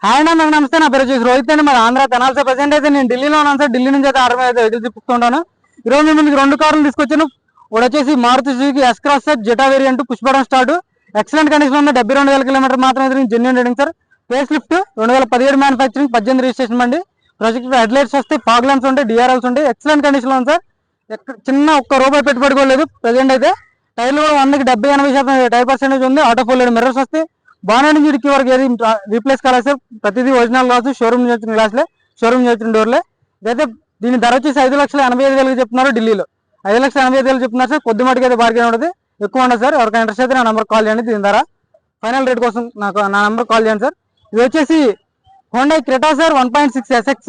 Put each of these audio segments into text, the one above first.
Hi అన్న, నాకు నమస్తే. నా పేరు వచ్చేసి రోహిత్ అండి. మరి ఆంధ్ర తెనాలి. ప్రెసెంట్ అయితే నేను ఢిల్లీలో ఉన్నాను సార్. ఢిల్లీ నుంచి అయితే ఆర్మీ అయితే వెహికల్స్ చూపిస్తుంటాను. ఈ రోజు మేము రెండు కార్లు తీసుకొచ్చాను. ఒకటి వచ్చేసి Maruti Suzuki S cross sir, Zeta variant, push button start, excellent condition ఉంది. 72,000 కిలోమీటర్ మాత్రమే genuine rating sir. Face lift 2017 manufacturing, 18 registration అండి. ప్రొజెక్ట్ హెడ్ లైట్స్ వస్తాయి, ఫాగ్ ల్యాంప్స్ ఉంటాయి, డిఆర్ఎల్స్ ఉంటాయి. ఎక్సలెంట్ కండిషన్ లో ఉంది సార్. చిన్న ఒక్క రూపాయి పెట్టుబడుకోలేదు. ప్రెసెంట్ అయితే టైర్లు కూడా 100కి 70-80% టైర్ పర్సెంటేజ్ ఉంది. ఆటో ఫోల్డెడ్ మిర్రర్స్ వస్తాయి. బాగా నుంచి ఇడికి వరకు ఏది రీప్లేస్ కాలేదు సార్. ప్రతిదీ ఒరిజినల్ గ్లాస్, షోరూమ్ వచ్చిన గ్లాస్లే, షోరూమ్ వచ్చిన డోర్లే. ఇదైతే దీని ధర వచ్చేసి 5,85,000 చెప్తున్నారు ఢిల్లీలో. 5,85,000 చెప్తున్నారు సార్. కొద్ది మటుకు అయితే బార్గెన్ ఉంటుంది, ఎక్కువ ఉండదు సార్. ఎవరికైనా ఇంట్రెస్ట్ అయితే నా నెంబర్ కాల్ చేయండి. దీని ధర ఫైనల్ రేట్ కోసం నా నెంబర్ కాల్ చేయండి సార్. ఇది వచ్చేసి Honda Creta sir, 1.6 SX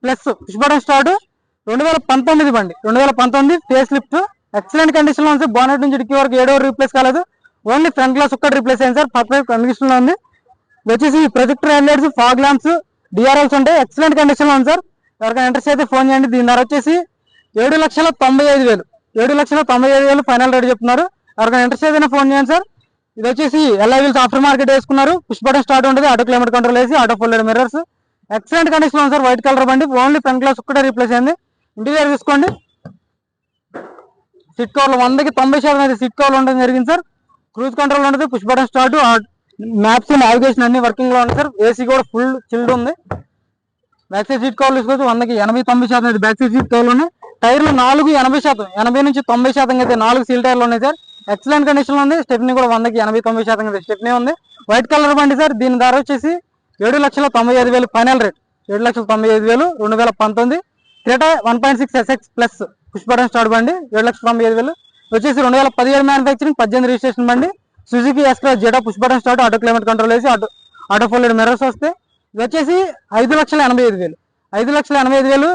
plus push button start, 2019 బండి, 2019 ఫేస్ లిఫ్ట్, ఎక్సలెంట్ కండిషన్ లో ఉంది సార్. బానెట్ నుంచి ఇడికి వరకు ఏడో రీప్లేస్ కాలేదు, ఓన్లీ ఫ్రంట్ గ్లాస్ ఒక్కటి రీప్లేస్ అయింది సార్. పర్ఫెక్ట్ కండిషన్ లో ఉంది. వచ్చేసి projector headlights, fog lamps, DRLs ఉంటాయి. ఎక్సలెంట్ కండిషన్ లో ఉంది సార్. ఎవరికైనా ఇంట్రెస్ట్ అయితే ఫోన్ చేయండి. దీని ధర వచ్చేసి 7,95,000, 7,95,000 ఫైనల్ రేట్ చెప్తున్నారు. ఎవరికైనా ఇంట్రెస్ట్ అయితే ఫోన్ చేయండి సార్. ఇది వచ్చేసి ఎల్ఐ వీల్స్ ఆఫ్టర్ మార్కెట్ వేసుకున్నారు. పుష్ బటన్ స్టార్ట్ ఉంటుంది, ఆటో క్లైమేట్ కంట్రోల్ వేసి, auto folded mirrors, excellent condition లో ఉంది సార్. వైట్ కలర్ బండి, ఓన్లీ ఫ్రంట్ గ్లాస్ ఒక్కటే రీప్లేస్ అయింది. ఇంటీరియర్ చూసుకోండి. సీట్ కవర్లు 100కి 90% అయితే సీట్ కవర్లు ఉండడం జరిగింది సార్. క్రూజ్ కంట్రోల్ ఉంటుంది, push button start, maps, navigation అన్ని వర్కింగ్ లో ఉంది సార్. ఏసీ కూడా ఫుల్ చిల్డ్ ఉంది. బ్యాక్ సైడ్ సీట్ కవర్లు తీసుకోవచ్చు. 100కి 80-90% అయితే బ్యాక్ సైడ్ సీట్ కవర్లు ఉన్నాయి. టైర్లు 4-80%, 80 నుంచి 90% అయితే 4 సీల్ టైర్లు ఉన్నాయి సార్. ఎక్సలెంట్ కండిషన్ లో ఉంది. స్టెప్నీ కూడా 100కి 80-90% అయితే స్టెప్నీ ఉంది. వైట్ కలర్ బండి సార్. దీని ధర వచ్చేసి 7,95,000 final rate. 7,95,000 2019 Creta 1.6 SX plus push button start బండి, 7,95,000 వచ్చేసి 2017 మ్యానుఫ్యాక్చరింగ్, 18 రిజిస్ట్రేషన్ బండి. Suzuki S cross Zeta push button start, auto climate control వేసి, ఆటో ఫోల్డెడ్ మిర్రర్స్ వస్తాయి. ఇది వచ్చేసి 5,85,000, 5,85,000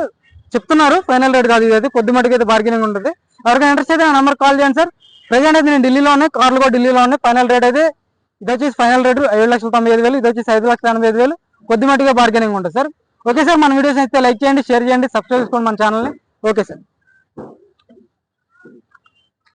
చెప్తున్నారు. ఫైనల్ రేట్ కాదు, ఇది అయితే కొద్ది మటుకు అయితే బార్గెనింగ్ ఉంటుంది. ఎవరికైనా ఇంట్రెస్ట్ అయితే నా నెంబర్ కాల్ చేయండి సార్. ప్రెజెంట్ అయితే నేను ఢిల్లీలో ఉన్నాయి, కార్లు కూడా ఢిల్లీలో ఉన్నాయి. ఫైనల్ రేట్ అయితే ఇది వచ్చేసి ఫైనల్ రేటు 7,95,000, ఇది వచ్చేసి 5,85,000. కొద్ది మటుగా బార్గెనింగ్ ఉంటుంది సార్. ఓకే సార్, మన వీడియోస్ అయితే లైక్ చేయండి, షేర్ చేయండి, సబ్స్క్రైబ్ చేసుకోండి మన ఛానల్ని. Okay sir.